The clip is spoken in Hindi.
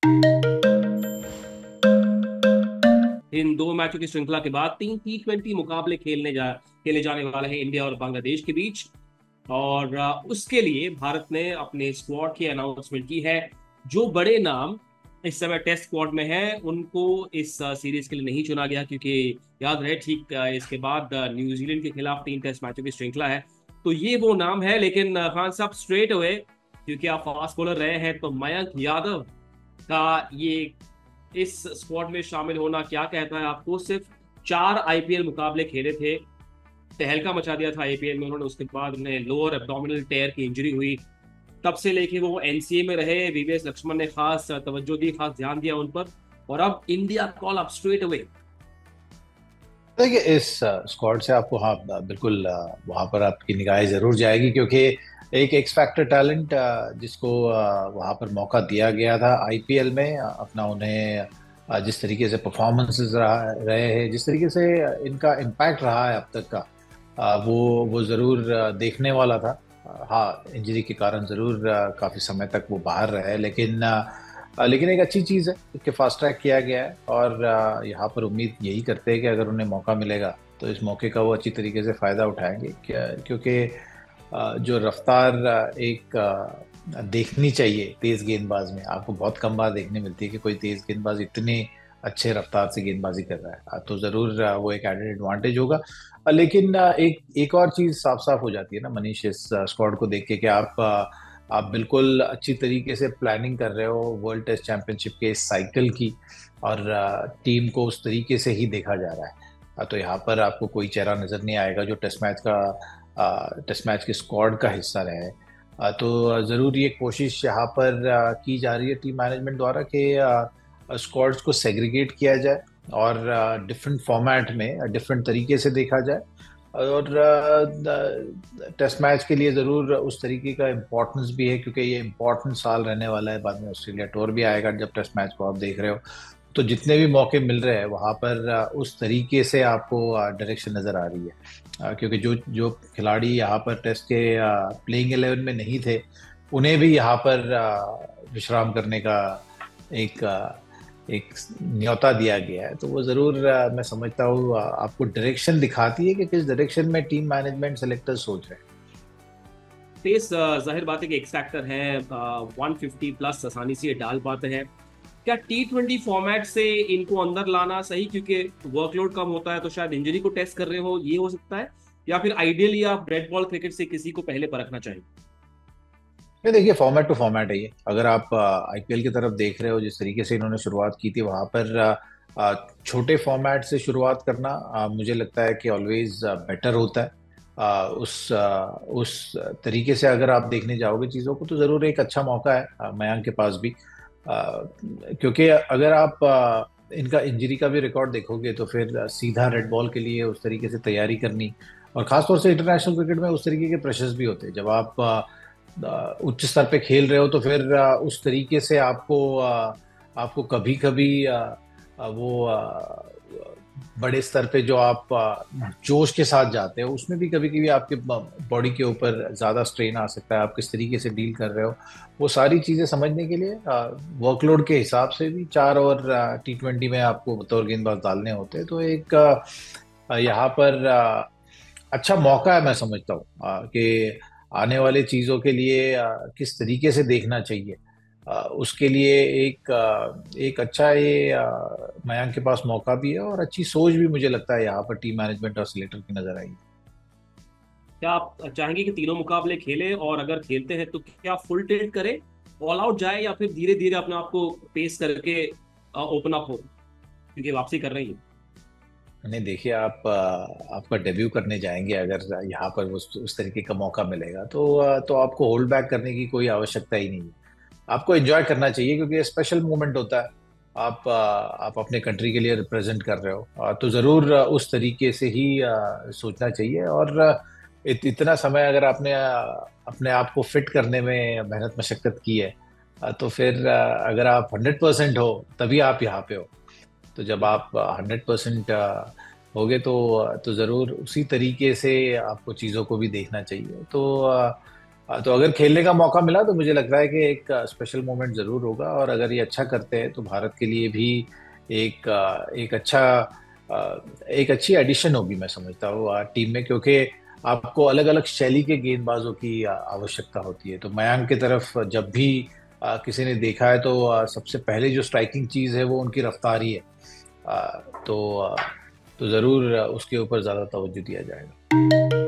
इन दो मैचों की श्रृंखला के बाद 3 T20 मुकाबले खेले जाने वाले हैं इंडिया और बांग्लादेश के बीच। और उसके लिए भारत ने अपने स्क्वाड की अनाउंसमेंट की है। जो बड़े नाम इस समय टेस्ट स्क्वाड में हैं उनको इस सीरीज के लिए नहीं चुना गया, क्योंकि याद रहे ठीक इसके बाद न्यूजीलैंड के खिलाफ 3 टेस्ट मैचों की श्रृंखला है। तो ये वो नाम है, लेकिन खान साहब स्ट्रेट हुए, क्योंकि आप फास्ट बॉलर रहे हैं, तो मयंक यादव का ये इस स्क्वाड में शामिल होना क्या कहता है आपको। सिर्फ 4 IPL मुकाबले खेले थे, तहलका मचा दिया था आईपीएल में उन्होंने। उसके बाद उन्हें लोअर एब्डोमिनल टेयर की इंजरी हुई। तब से लेके वो एनसीए में रहे। वीवीएस लक्ष्मण ने खास तवज्जो दी, खास ध्यान दिया उन पर, और अब India call up straight away. देखिए, इस स्क्वाड से आपको, हाँ, बिल्कुल वहां पर आपकी निगाहें जरूर जाएगी, क्योंकि एक एक्स फैक्टर टैलेंट जिसको वहां पर मौका दिया गया था आईपीएल में, अपना उन्हें जिस तरीके से परफॉर्मेंसेस रहे हैं, जिस तरीके से इनका इम्पैक्ट रहा है अब तक का, वो जरूर देखने वाला था। हाँ, इंजरी के कारण जरूर काफी समय तक वो बाहर रहे, लेकिन एक अच्छी चीज़ है कि फास्ट ट्रैक किया गया है। और यहाँ पर उम्मीद यही करते हैं कि अगर उन्हें मौका मिलेगा तो इस मौके का वो अच्छी तरीके से फ़ायदा उठाएंगे, क्योंकि जो रफ्तार देखनी चाहिए तेज़ गेंदबाज में, आपको बहुत कम बार देखने मिलती है कि कोई तेज़ गेंदबाज इतने अच्छे रफ्तार से गेंदबाजी कर रहा है। तो ज़रूर वो एक एडेड एडवांटेज होगा। लेकिन एक एक और चीज़ साफ साफ हो जाती है ना मनीष, इस स्क्वाड को देख के, कि आप बिल्कुल अच्छी तरीके से प्लानिंग कर रहे हो वर्ल्ड टेस्ट चैंपियनशिप के इस साइकिल की, और टीम को उस तरीके से ही देखा जा रहा है। तो यहाँ पर आपको कोई चेहरा नजर नहीं आएगा जो टेस्ट मैच के स्क्वाड का हिस्सा रहे। तो ज़रूर ये कोशिश यहाँ पर की जा रही है टीम मैनेजमेंट द्वारा कि स्क्वाड्स को सेग्रीगेट किया जाए और डिफरेंट फॉर्मेट में डिफरेंट तरीके से देखा जाए। और टेस्ट मैच के लिए ज़रूर उस तरीके का इम्पोर्टेंस भी है, क्योंकि ये इम्पोर्टेंट साल रहने वाला है। बाद में ऑस्ट्रेलिया टूर भी आएगा। जब टेस्ट मैच को आप देख रहे हो तो जितने भी मौके मिल रहे हैं वहाँ पर उस तरीके से आपको डायरेक्शन नज़र आ रही है, क्योंकि जो जो खिलाड़ी यहाँ पर टेस्ट के प्लेइंग 11 में नहीं थे, उन्हें भी यहाँ पर विश्राम करने का एक एक न्योता दिया गया है। तो वो जरूर मैं समझता हूँ आपको डायरेक्शन दिखाती है कि किस डायरेक्शन में टीम मैनेजमेंट सेलेक्टर सोच रहे हैं। पेस जाहिर बात है कि एक्स फैक्टर है, 150 प्लस आसानी से ये डाल पाते हैं। क्या T20 फॉर्मेट से इनको अंदर लाना सही, क्योंकि वर्कलोड कम होता है, तो शायद इंजरी को टेस्ट कर रहे हो, ये हो सकता है? या फिर आइडियली आप रेड बॉल क्रिकेट से किसी को पहले परखना चाहिए? ये देखिए, फॉर्मेट टू फॉर्मेट है ये। अगर आप आईपीएल की तरफ देख रहे हो, जिस तरीके से इन्होंने शुरुआत की थी वहां पर छोटे फॉर्मेट से शुरुआत करना मुझे लगता है कि ऑलवेज बेटर होता है। उस तरीके से अगर आप देखने जाओगे चीज़ों को, तो ज़रूर एक अच्छा मौका है मयंक के पास भी। क्योंकि अगर आप इनका इंजरी का भी रिकॉर्ड देखोगे तो फिर सीधा रेड बॉल के लिए उस तरीके से तैयारी करनी, और खासतौर से इंटरनेशनल क्रिकेट में उस तरीके के प्रेशर्स भी होते हैं। जब आप उच्च स्तर पे खेल रहे हो तो फिर उस तरीके से आपको कभी कभी वो बड़े स्तर पे जो आप जोश के साथ जाते हो, उसमें भी कभी कभी आपके बॉडी के ऊपर ज़्यादा स्ट्रेन आ सकता है। आप किस तरीके से डील कर रहे हो, वो सारी चीज़ें समझने के लिए वर्कलोड के हिसाब से भी 4 और T20 में आपको बतौर गेंदबाज डालने होते हैं। तो एक यहाँ पर अच्छा मौका है, मैं समझता हूँ कि आने वाले चीज़ों के लिए किस तरीके से देखना चाहिए। उसके लिए एक अच्छा ये मयंक के पास मौका भी है, और अच्छी सोच भी मुझे लगता है यहाँ पर टीम मैनेजमेंट और सिलेक्टर की नजर आई। क्या आप चाहेंगे कि तीनों मुकाबले खेले, और अगर खेलते हैं तो क्या फुल टिल्ट करे, ऑल आउट जाए, या फिर धीरे धीरे अपने आप को पेस करके ओपन अप हो, क्योंकि वापसी कर रही है? नहीं, देखिए, आपका डेब्यू करने जाएंगे, अगर यहाँ पर उस तरीके का मौका मिलेगा तो आपको होल्ड बैक करने की कोई आवश्यकता ही नहीं है। आपको एंजॉय करना चाहिए, क्योंकि ये स्पेशल मोमेंट होता है। आप अपने कंट्री के लिए रिप्रेजेंट कर रहे हो, तो ज़रूर उस तरीके से ही सोचना चाहिए। और इतना समय अगर आपने अपने आप को फिट करने में मेहनत मशक्कत की है, तो फिर अगर आप 100% हो तभी आप यहाँ पे हो। तो जब आप 100% होगे तो ज़रूर उसी तरीके से आपको चीज़ों को भी देखना चाहिए। तो तो अगर खेलने का मौका मिला तो मुझे लगता है कि एक स्पेशल मोमेंट जरूर होगा, और अगर ये अच्छा करते हैं तो भारत के लिए भी एक एक अच्छा एक अच्छी एडिशन होगी, मैं समझता हूँ टीम में, क्योंकि आपको अलग अलग शैली के गेंदबाजों की आवश्यकता होती है। तो मयांक की तरफ जब भी किसी ने देखा है तो सबसे पहले जो स्ट्राइकिंग चीज है वो उनकी रफ्तार ही है। तो जरूर उसके ऊपर ज्यादा तवज्जो दिया जाएगा।